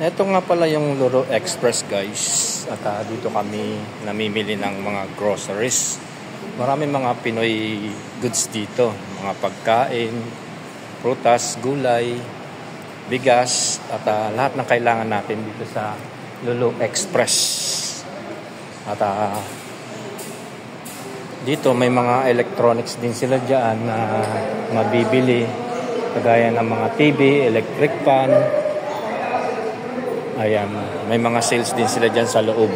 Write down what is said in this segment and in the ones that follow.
Ito nga pala yung Luro Express, guys. At dito kami namimili ng mga groceries. Maraming mga Pinoy goods dito. Mga pagkain, prutas, gulay, bigas, at lahat ng kailangan natin dito sa Luro Express. At dito may mga electronics din sila dyan na mabibili. Kagaya ng mga TV, electric fan. Ayan, may mga sales din sila dyan sa loob.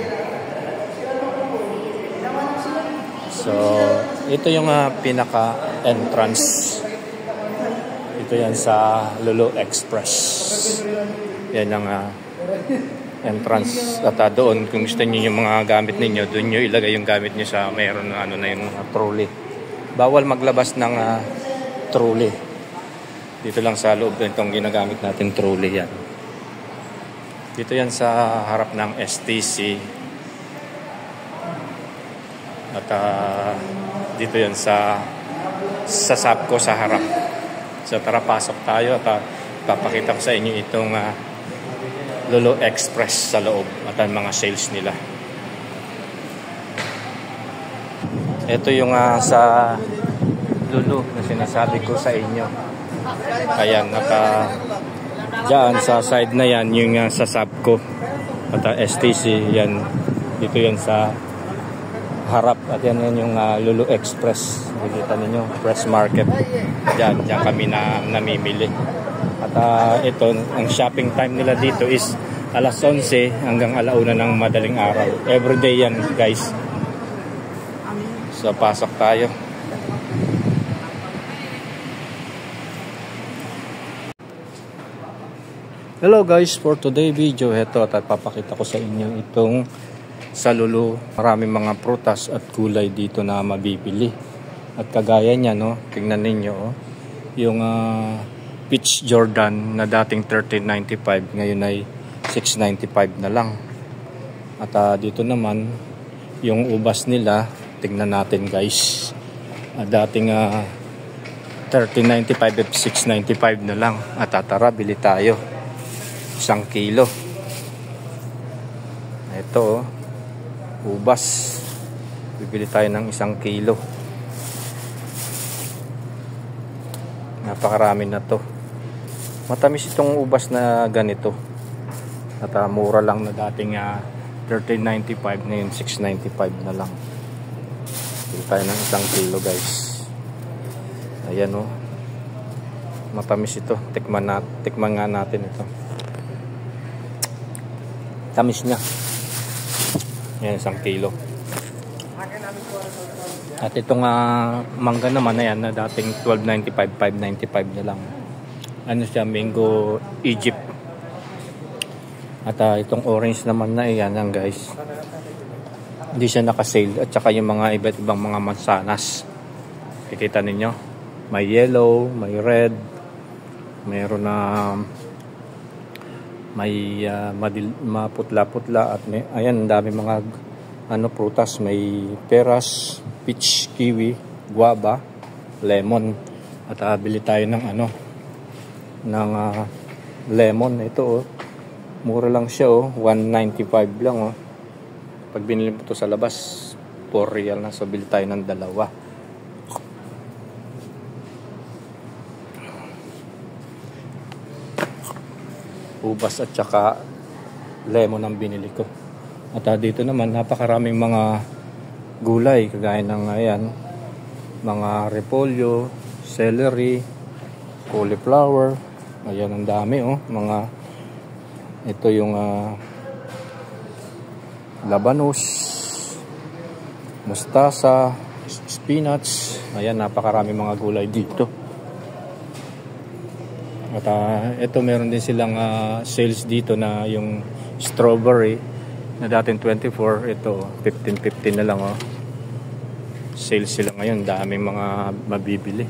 So, ito yung pinaka-entrance. Ito yan sa Luro Express. Yan ang entrance. At doon, kung gusto niyo yung mga gamit ninyo, doon nyo ilagay yung gamit nyo sa mayroon na yung trolley. Bawal maglabas ng trolley. Dito lang sa loob itong ginagamit natin trolley yan. Dito yan sa harap ng STC. At dito yan sa SAPCO sa harap. So tara, pasok tayo at papakita ko sa inyo itong Luro Express sa loob at ang mga sales nila. Ito yung sa Luro na sinasabi ko sa inyo. Ayan, dyan sa side na yan yung sa SAPCO at STC yan. Dito yan sa harap at yan yung Luro Express. Nakikita ninyo, Press Market. Dyan kami namimili. At ito, ang shopping time nila dito is alas 11 hanggang alauna ng madaling araw. Everyday yan, guys. So pasok tayo. Hello guys, for today video, heto at papakita ko sa inyo itong sa Luro. Maraming mga prutas at gulay dito na mabibili. At kagaya niya, no, tingnan ninyo, yung Peach Jordan na dating 13.95, ngayon ay 6.95 na lang. At dito naman, yung ubas nila, tingnan natin guys. Dating 13.95 at 6.95 na lang. At tara, bili tayo. 1 kilo. Ito ubas. Bibili tayo ng 1 kilo. Napakarami na to. Matamis itong ubas na ganito. At mura lang na dating 13.95, ngayon 6.95 na lang. Bibili tayo ng 1 kilo guys. Ayan matamis ito. Tikman nga natin ito. Tamis niya. Yan, 1 kilo. At itong mangga naman na yan na dating 12.95, 5.95 na lang. Ano siya, mango Egypt. At itong orange naman na yan guys. Hindi siya nakasale. At saka yung mga iba't ibang mga mansanas. Kikita ninyo. May yellow, may red. Mayroon na may maputla-putla at may, ayan, dami mga prutas. May peras, peach, kiwi, guava, lemon. At bili tayo ng ng lemon. Ito mura lang siya 1.95 lang Pag binili mo ito sa labas 4 real na. So bili tayo ng 2. Ubas at saka lemon ang binili ko. At dito naman napakaraming mga gulay kagaya ng mga repolyo, celery, cauliflower. Ayan, ang dami mga ito yung labanos, mustasa, spinach. Ayan, napakaraming mga gulay dito. At ito meron din silang sales dito na yung strawberry na dating 24, ito 15.15 na lang Sales sila ngayon, daming mga mabibili.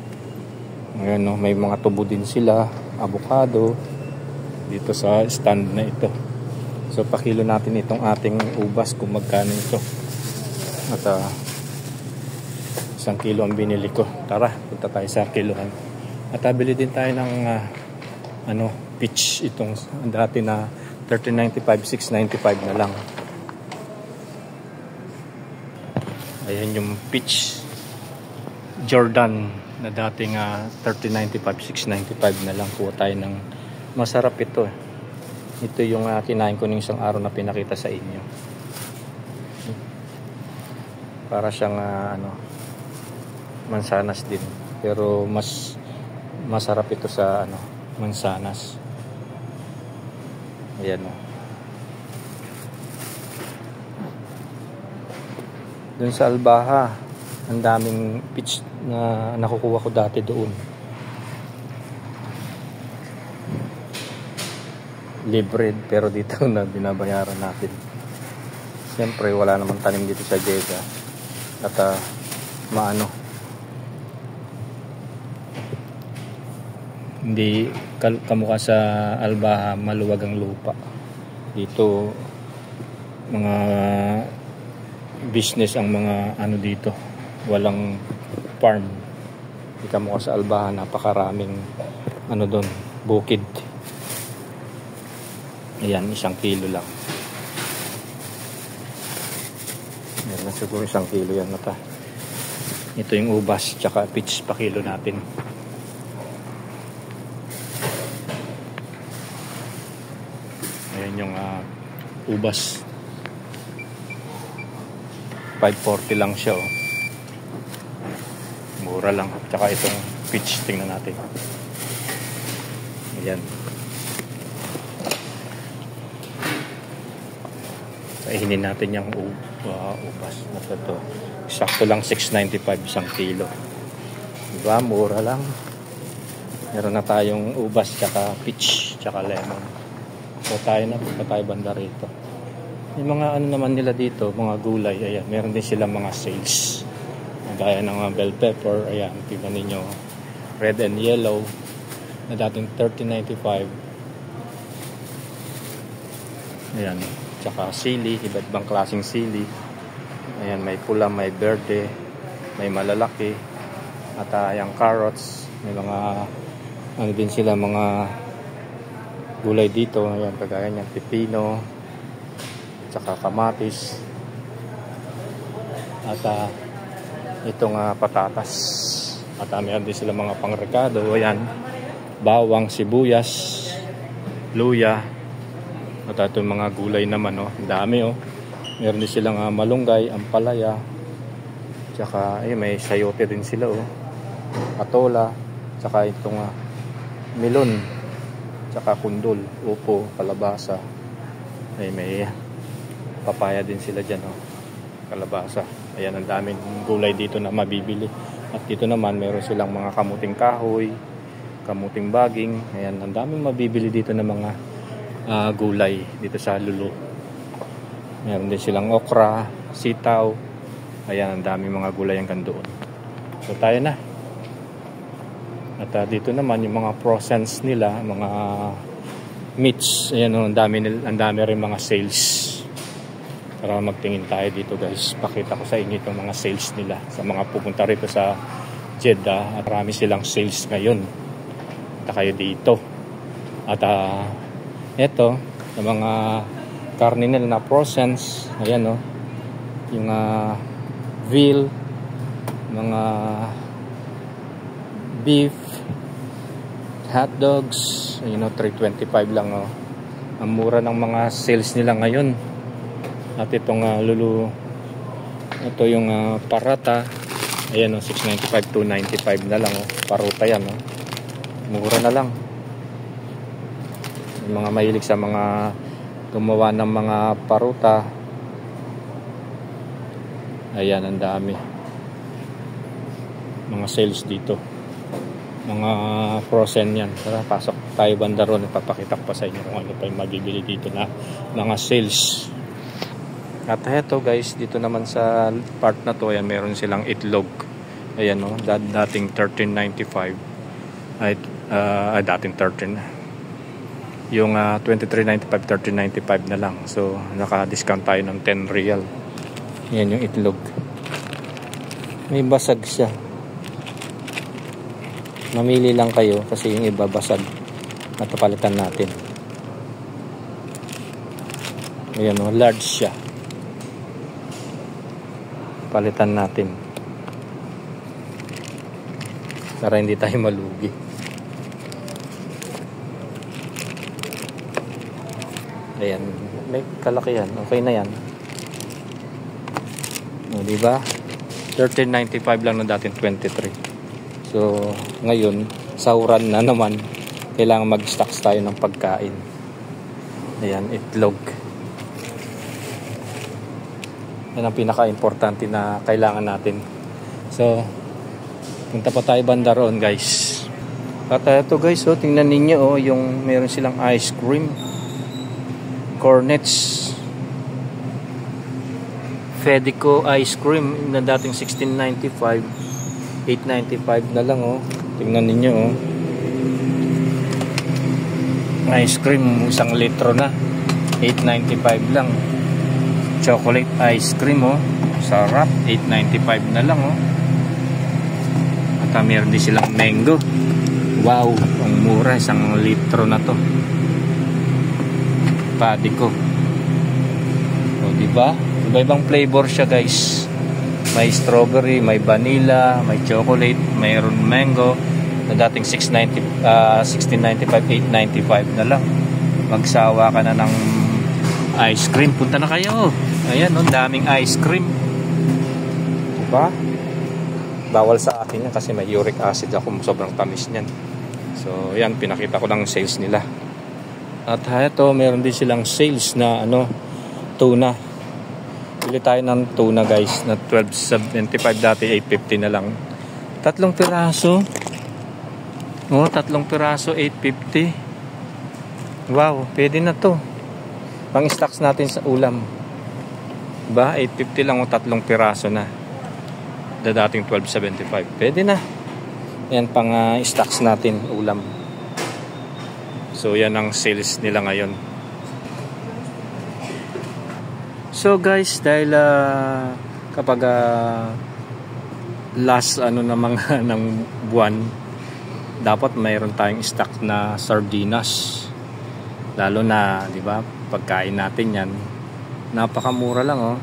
Ngayon may mga tubo din sila, avocado dito sa stand na ito. So pakilo natin itong ating ubas kung magkano ito. At 1 kilo ang binili ko. Tara, punta tayo sa kilohan. At bili din tayo ng peach, itong dati na 1395, 695 na lang. Ayan yung peach Jordan na dating 1395, 695 na lang. Kuha tayo ng masarap ito. Ito yung kinain ko ng isang araw na pinakita sa inyo. Para siyang mansanas din. Pero mas masarap ito sa mansanas. Ayan o. Doon sa Albaha, ang daming peach na nakukuha ko dati doon. Libre, pero dito na binabayaran natin. Siyempre wala namang tanim dito sa Jeddah. At hindi kamukha sa Albaha, maluwag ang lupa. Dito mga business ang mga dito, walang farm. Hindi kamukha sa Albaha, napakaraming doon, bukid. Ayan, 1 kilo lang. Meron na siguro 1 kilo yan na pa. Ito yung ubas tsaka peach pa kilo natin. Ayan yung ubas. 540 lang siya oh. Mura lang. Tsaka itong peach, tingnan natin. Ayan. Kainin natin yung ubas na ito. Sakto lang 695 1 kilo. Diba? Mura lang. Meron na tayong ubas tsaka peach tsaka lemon. So tayo na, punta tayo banda rito. Yung mga naman nila dito, mga gulay, ayan, meron din silang mga sales. Gaya ng bell pepper, ayan, tingnan ninyo, red and yellow, na dating 1395. Ayan, tsaka sili, iba't ibang klaseng sili. Ayan, may pula, may verde, may malalaki, at yung carrots, may mga, din sila, mga gulay dito, ayan, kagaya niyan, pipino, tsaka kamatis, at itong patatas, at meron din sila mga pangrekado, ayan, bawang, sibuyas, luya, at itong mga gulay naman, ang dami meron din silang malunggay, ampalaya, tsaka may sayote din sila, patola, tsaka itong melon, tsaka kundol, upo, kalabasa, may papaya din sila dyan, kalabasa. Ayan, ang daming gulay dito na mabibili. At dito naman meron silang mga kamuting kahoy, kamuting baging. Ayan, ang daming mabibili dito na mga gulay dito sa Lulu. Meron din silang okra, sitaw. Ayan, ang daming mga gulay hanggang doon. So tayo na. At dito naman yung mga processed nila, mga meats. Ayan, ang dami rin mga sales. Para magtingin tayo dito guys. Pakita ko sa inyo itong mga sales nila. Sa mga pupunta rito sa Jeddah. At marami silang sales ngayon. At kayo dito. At eto, yung mga karne nila na processed. Ayan yung veal, mga beef, hot dogs. Ayun 325 lang Ang mura ng mga sales nila ngayon. At itong Lulu, ito yung parata, ayan 695, 295 na lang paruta yan mura na lang. Yung mga mahilig sa mga gumawa ng mga paruta, ayan, ang dami mga sales dito, mga frozen yan. Tara, pasok tayo banda ron, ipapakita ko pa sa inyo kung ano pa yung mabibili dito na mga sales. At heto guys, dito naman sa part na to, ayan, meron silang itlog. Ayan dating 1395. Ay, dating 13. Yung 2395, 1395 na lang. So, naka-discount tayo ng 10 real. Ayan yung itlog. May basag siya. Mamili lang kayo kasi yung iba basag. Napapalitan natin. Ayan o, large siya. Palitan natin para hindi tayo malugi. Ayan, may kalakihan. Okay na yan. O, diba? 13.95 lang na dating 23. So, ngayon, sahuran na naman. Kailangan mag-stocks tayo ng pagkain. Ayan, itlog. Yan ang pinaka-importante na kailangan natin. So, punta pa tayo banda roon, guys. At ito, guys, oh, tingnan ninyo, oh, yung meron silang ice cream. Cornets. Fedico ice cream na dating 16.95, 8.95 na lang, oh. Tingnan ninyo, oh. Ice cream, 1 litro na. 8.95 lang. Chocolate ice cream, oh. Sarap, 8.95 na lang, oh. At meron din silang mango. Wow, ang mura, 1 litro na to. Fedico. O, diba? Iba-ibang flavor siya, guys. May strawberry, may vanilla, may chocolate, mayroon mango. Na dating 16.95, 8.95 na lang. Magsawa ka na ng ice cream. Punta na kayo. Ayan, oh, daming ice cream. Diba? Bawal sa akin yan kasi may uric acid ako. Sobrang tamis niyan. So, yan, pinakita ko lang sales nila. At ito, meron din silang sales na tuna. Bili tayo ng tuna, guys, na 12.75 dati, 8.50 na lang. 3 piraso. Oh, 3 piraso, 8.50. Wow, pwede na to. Pang stocks natin sa ulam. Ba, 8.50 lang o 3 piraso na. Dating 12.75. Pwede na. Yan pang stocks natin ulam. So yan ang sales nila ngayon. So guys, dahil kapag last na mga ng buwan, dapat mayroon tayong stock na sardinas. Lalo na, 'di ba? Pagkain natin 'yan. Napakamura lang, oh.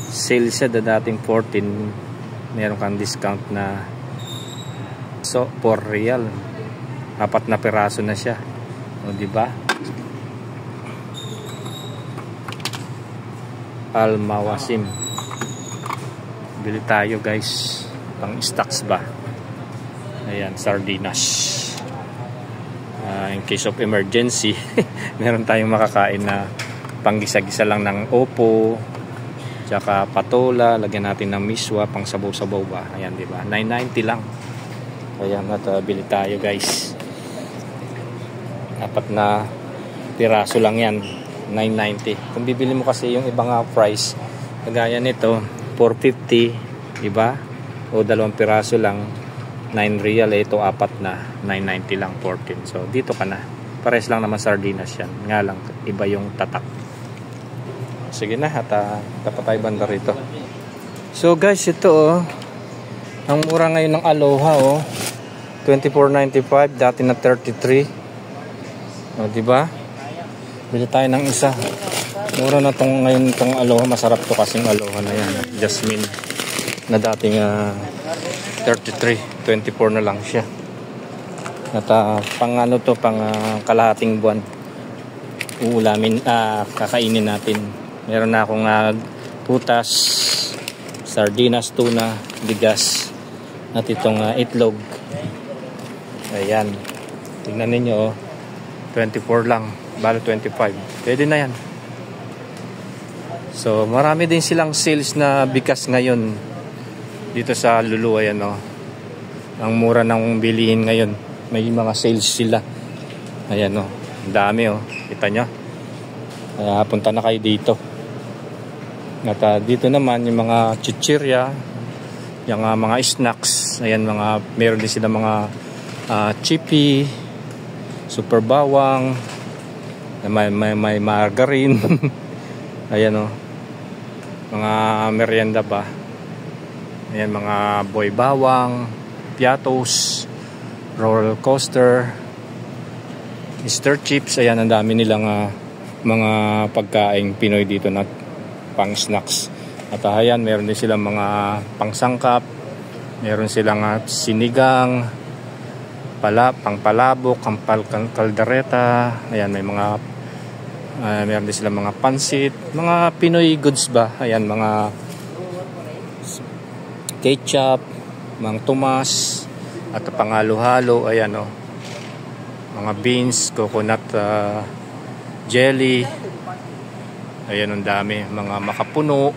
Sale siya dating 14. Meron kang discount na 4 real. 4 na piraso na siya. O, diba? Almawasim. Bili tayo, guys. Pang stocks ba? Ayan, sardinas. In case of emergency, meron tayong makakain na panggisa-gisa lang ng opo, tsaka patola, lagyan natin ng miswa, pang sabaw-sabaw ba? Ayan, diba? 9.90 lang. Ayan, at bili tayo, guys. 4 na piraso lang yan, 9.90. Kung bibili mo kasi yung ibang price, kagaya nito 4.50, diba? O 2 piraso lang, 9 real. Ito 4 na, 9.90 lang, 14. So dito ka na, pares lang naman sardinas yan, nga lang iba yung tatak. Sige na, at dapat tayo banda rito. So guys, ito, oh, ang mura ngayon ng Aloha, oh, 24.95, dati na 33. O, diba? Bili tayo ng isa. Mura na tong ngayon tong Aloha. Masarap to kasing Aloha na yan. Jasmine na dating 33, 24 na lang siya. At pang to, pang kalahating buwan. Uulamin, kakainin natin. Meron na akong putas, sardinas, tuna, bigas, at itong itlog. Ayan. Tingnan ninyo, oh. 24 lang, balo 25. Pwede na yan. So, marami din silang sales na bigas ngayon dito sa Lulu. Ayan, oh. Ang mura ng bilihin ngayon. May mga sales sila. Ayan, oh. Ang dami, oh. Kita nyo? Kaya punta na kayo dito. At dito naman yung mga chichirya, yung mga snacks. Ayan, meron din sila mga chippy, super bawang, may margarine. Ayan, oh. Mga merienda ba. Ayan, mga boy bawang, piatos, roller coaster, Mr. Chips. Ayan, ang dami nilang mga pagkaing Pinoy dito na pang snacks. At ayan, meron din silang mga pangsangkap, meron silang sinigang, pangpalabok, kaldereta. Ayan, may mga meron din silang mga pansit, mga Pinoy goods ba. Ayan, mga ketchup, mga tumas, at pangalo-halo. Ayan, oh, mga beans, coconut jelly. Ayan, ang dami, mga makapuno.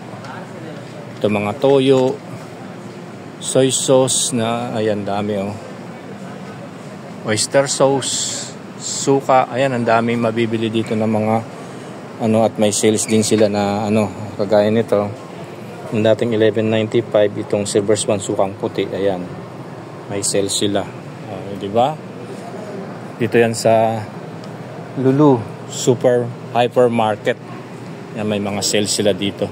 Ito mga toyo, soy sauce na, ayan, dami, oh. Oyster sauce, suka. Ayan, ang dami mabibili dito ng mga at may sales din sila na kagaya nito. Yung dating 11.95 itong silver swan sukang puti. Ayan, may sales sila. Di ba? Dito yan sa Lulu Super Hypermarket. Yan, may mga sales sila dito.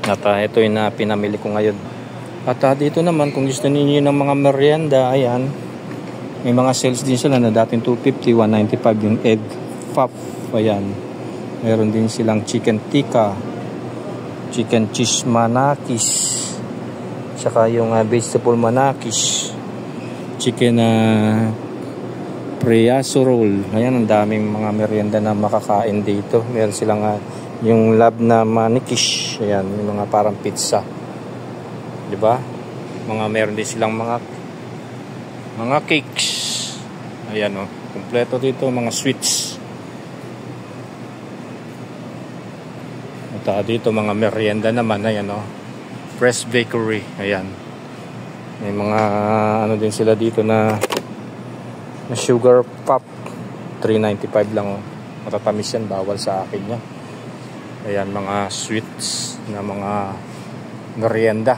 At ito yung pinamili ko ngayon. At dito naman, kung gusto niyo ng mga merienda, ayan, may mga sales din sila na dating 250, 195 yung egg puff. Ayan, meron din silang chicken tikka, chicken cheese manakis, saka yung vegetable manakis, chicken priyaso roll. Ayan, ang daming mga merienda na makakain dito. Meron silang yung lab na manikis. Ayan, yung mga parang pizza. Diba? Meron din silang mga cakes. Ayan, oh, kumpleto dito, mga sweets. At dito mga merienda naman. Ayan, oh, Fresh Bakery. Ayan, may mga din sila dito na sugar pop. 3.95 lang, oh. Matatamis yan, bawal sa akin yan. Ayan, mga sweets na mga merienda.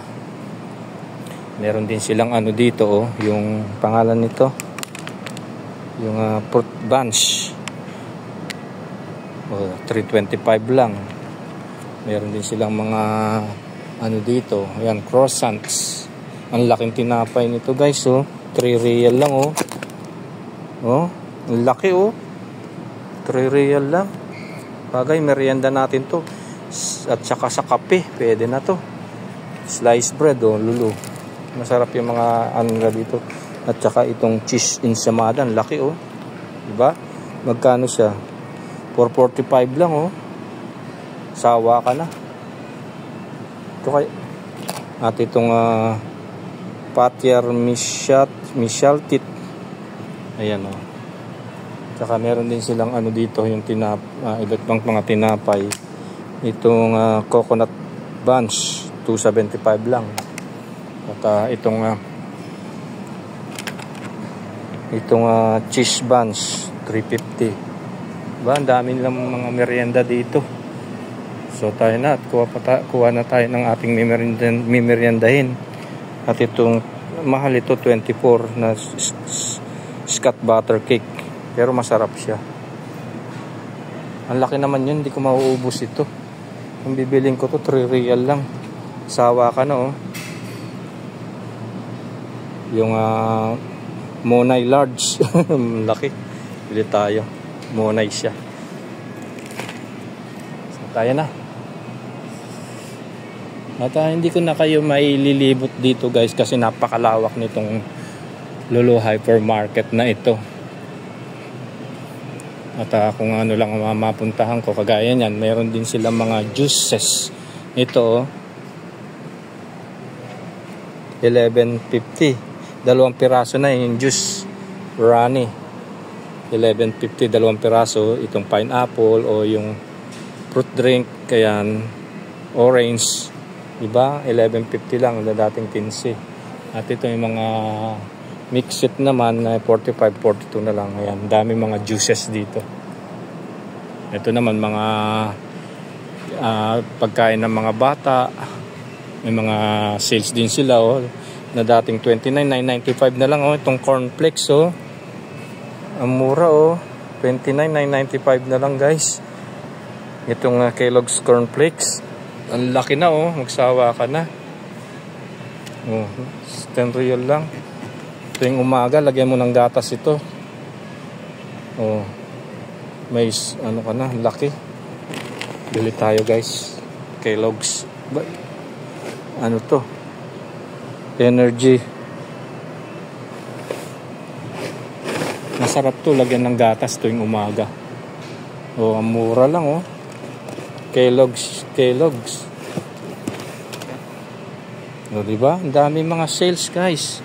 Meron din silang dito, oh, yung pangalan nito, yung fruit bunch, 3.25 lang. Meron din silang mga dito, ayan, croissants. Ang laking tinapay nito, guys, oh, 3 real lang, oh. Oh, ang laki, oh, 3 real lang. Bagay, merienda natin to. At saka sa kape, pwede na to. Sliced bread, oh, Lulu. Masarap yung mga nila dito. At saka itong cheese ensaymada, laki, oh. Diba? Magkano siya? 4.45 lang, oh. Sawa ka na. Ito kay at itong Patier Michaltit. Ayan, oh. Saka meron din silang dito, yung iba't bang mga tinapay. Itong coconut bunch, 2.75 lang. At itong cheese bunch, 3.50. Diba? Ang dami nilang mga merienda dito. So tayo na at kuha na tayo ng ating mimeriendahin. At itong mahal ito, 24 na Scott butter cake. Pero masarap siya. Ang laki naman yun, hindi ko mauubos ito. Ang bibiling ko to 3 real lang. Sawa ka na, oh. Yung Monay large. Laki. Bili tayo. Monay siya. So, tayo na. At hindi ko na kayo maililibot dito, guys, kasi napakalawak nitong Lulu Hypermarket na ito. At kung lang ang mapuntahan ko, kagaya niyan, mayroon din silang mga juices. Ito, 11.50. 2 piraso na yung juice. Rani. 11.50, 2 piraso. Itong pineapple o yung fruit drink, kaya orange. Diba? 11.50 lang, dating 15. At ito yung mga mixed naman na 45, 42 na lang. Ayan, dami mga juices dito. Ito naman mga pagkain ng mga bata. May mga sales din sila, oh, na dating 29.995 na lang, oh. Itong cornflakes, oh. Ang mura, oh. 29.995 na lang, guys. Itong Kellogg's cornflakes. Ang laki na, oh. Magsawa ka na. Oh, 10 real lang. Tuwing umaga, lagyan mo ng gatas ito. Oh, may ano ka na, laki. Bili tayo guys. Kellogg's. Ano to? Energy. Masarap to, lagyan ng gatas tuwing umaga. Oh, ang mura lang oh. Kellogg's. O, diba? Ang dami mga sales guys.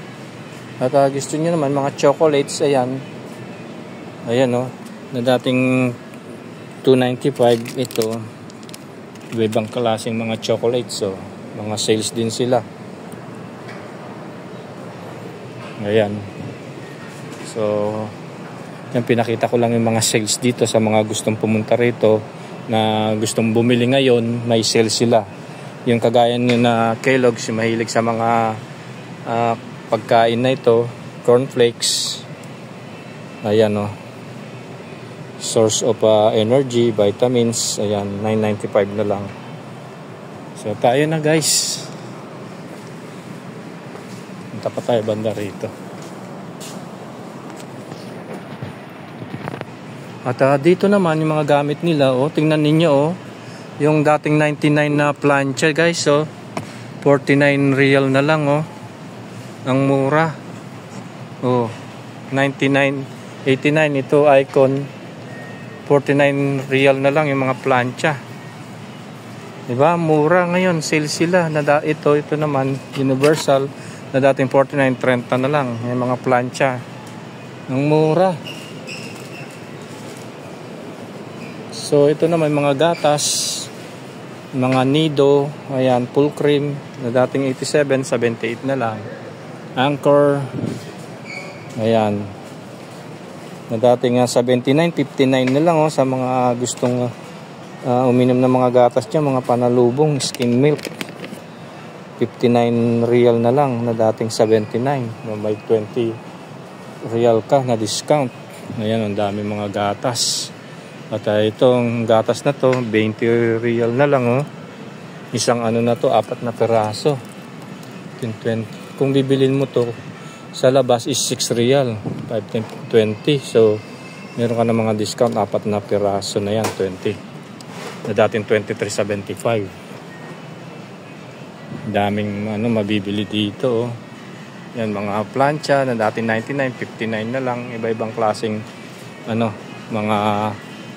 At gusto nyo naman mga chocolates, ayan. Ayan o. Na dating $2.95 ito. Ibang klaseng mga chocolates. So, mga sales din sila. Ayan. So, yan pinakita ko lang yung mga sales dito sa mga gustong pumunta rito na gustong bumili ngayon, may sales sila. Yung kagaya nyo na Kellogg's, yung mahilig sa mga pagkain na ito, cornflakes. Ayan o. Source of energy, vitamins. Ayan, $9.95 na lang. So tayo na guys. Punta pa tayo banda rito. At dito naman yung mga gamit nila. Tingnan ninyo yung dating 99 na plancha guys, 49 real na lang ang mura. 89 ito icon, 49 real na lang yung mga plancha. Diba? Mura ngayon, sale sila. Ito naman universal na dating 49.30 na lang yung mga plancha. Ang mura. So ito naman mga gatas, mga nido, ayan, full cream na dating 87, 78 na lang. Anchor, ayan, na dating 79, 59 na lang sa mga gustong uminom ng mga gatas dyan, mga panalubong, skim milk. 59 real na lang na dating 79. May 20 real ka na discount. Ayan, ang dami mga gatas. At itong gatas na to, 20 real na lang Isang ano na to, 4 na peraso. 20. Kung bibilin mo to sa labas is 6 real, 5, 10, 20. So, meron ka na mga discount, 4 na peraso na yan, 20. Na dating 23.75. Daming mabibili dito Yan, mga plancha na dating 99, 59 na lang. Iba-ibang klaseng mga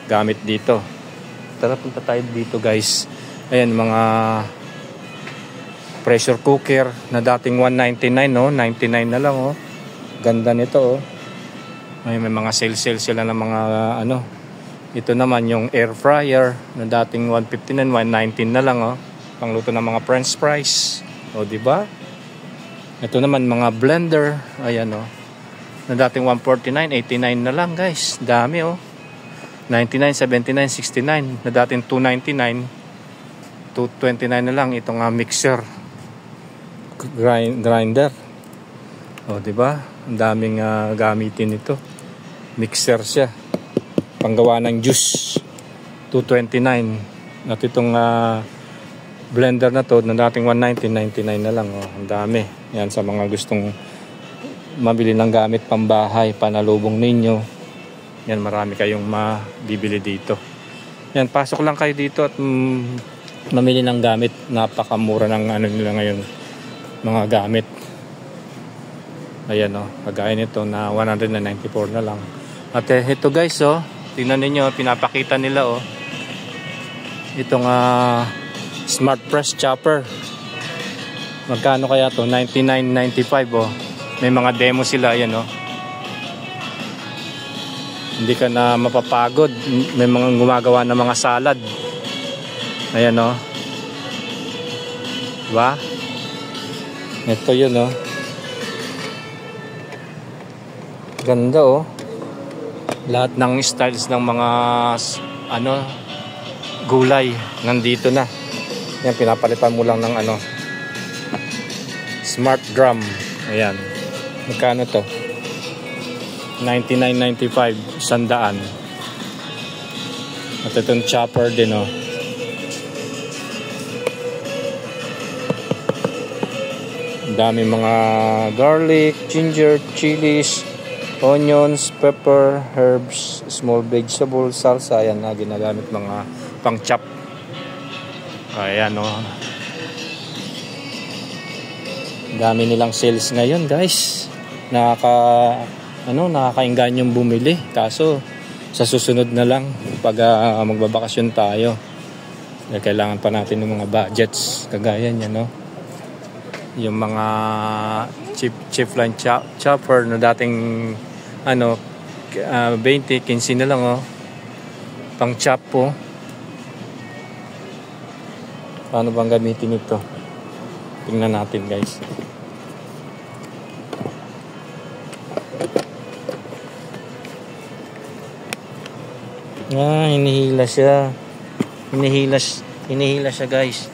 gamit dito. Tara, punta tayo dito guys. Ayan, mga pressure cooker na dating 199 99 na lang Ganda nito May mga sale sila ng mga Ito naman yung air fryer na dating 159, 119 na lang Pangluto ng mga french fries. Diba? Ito naman mga blender. Ayan na dating 149, 89 na lang guys. Dami 99, 79, 69 na dating 299, 229 na lang itong mixer grinder. Diba? Ang daming gamitin ito. Mixer siya. Panggawa ng juice. 229. At itong blender na to na dating 190, 99 na lang Ang dami. Yan sa mga gustong mabili ng gamit pambahay, panalubong ninyo. Yan, marami kayong mabibili dito. Yan, pasok lang kayo dito at mamili ng gamit. Napakamura ng nila ngayon, mga gamit. Ayan kagaya nito na 194 na lang. At ito guys tingnan niyo, pinapakita nila itong smart press chopper. Magkano kaya to? 99.95 May mga demo sila, ayan Hindi ka na mapapagod. May mga gumagawa ng mga salad. Ayan Diba? Ito yun Ganda Lahat ng styles ng mga gulay nandito na. Yan, pinapalitan mo lang ng smart drum. Ayan. Magkano to? 99.95, 100. At itong chopper din oh. Dami mga garlic, ginger, chilies, onions, pepper, herbs, small vegetable, salsa. Ayan na ginagamit mga pang chop. Ayan o. Dami nilang sales ngayon guys. Nakakainggan yung bumili. Kaso sa susunod na lang pag magbabakasyon tayo. Kailangan pa natin ng mga budgets kagaya niya, no? Yung mga chip line chopper na dating 20, 15 na lang, oh. Pang chop po. Paano bang gamitin ito? Tingnan natin guys. Hinihila siya. Hinihila siya guys.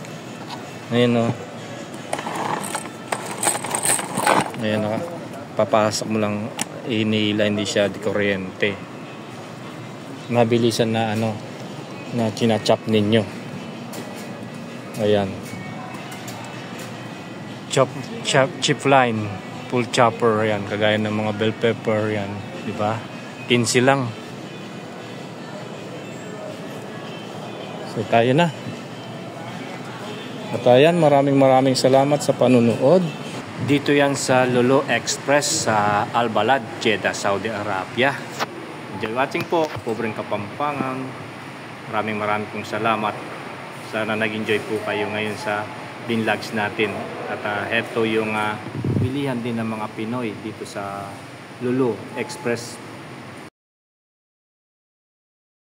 Ayan o. Ayan o. Papasok mo lang. Hinihila, hindi siya di kuryente. Mabilisan na na chinachop ninyo. Ayan. Chip line. Full chopper. Ayan. Kagaya ng mga bell pepper. Ayan. Diba? 15 lang. So tayo na. At ayan, maraming salamat sa panunood. Dito yan sa Lulu Express sa Al Balad, Jeddah, Saudi Arabia. Enjoy watching po. Pobreng Kapampangan. Maraming pong salamat. Sana nag-enjoy po kayo ngayon sa binlogs natin. At heto yung bilihan din ng mga Pinoy dito sa Lulu Express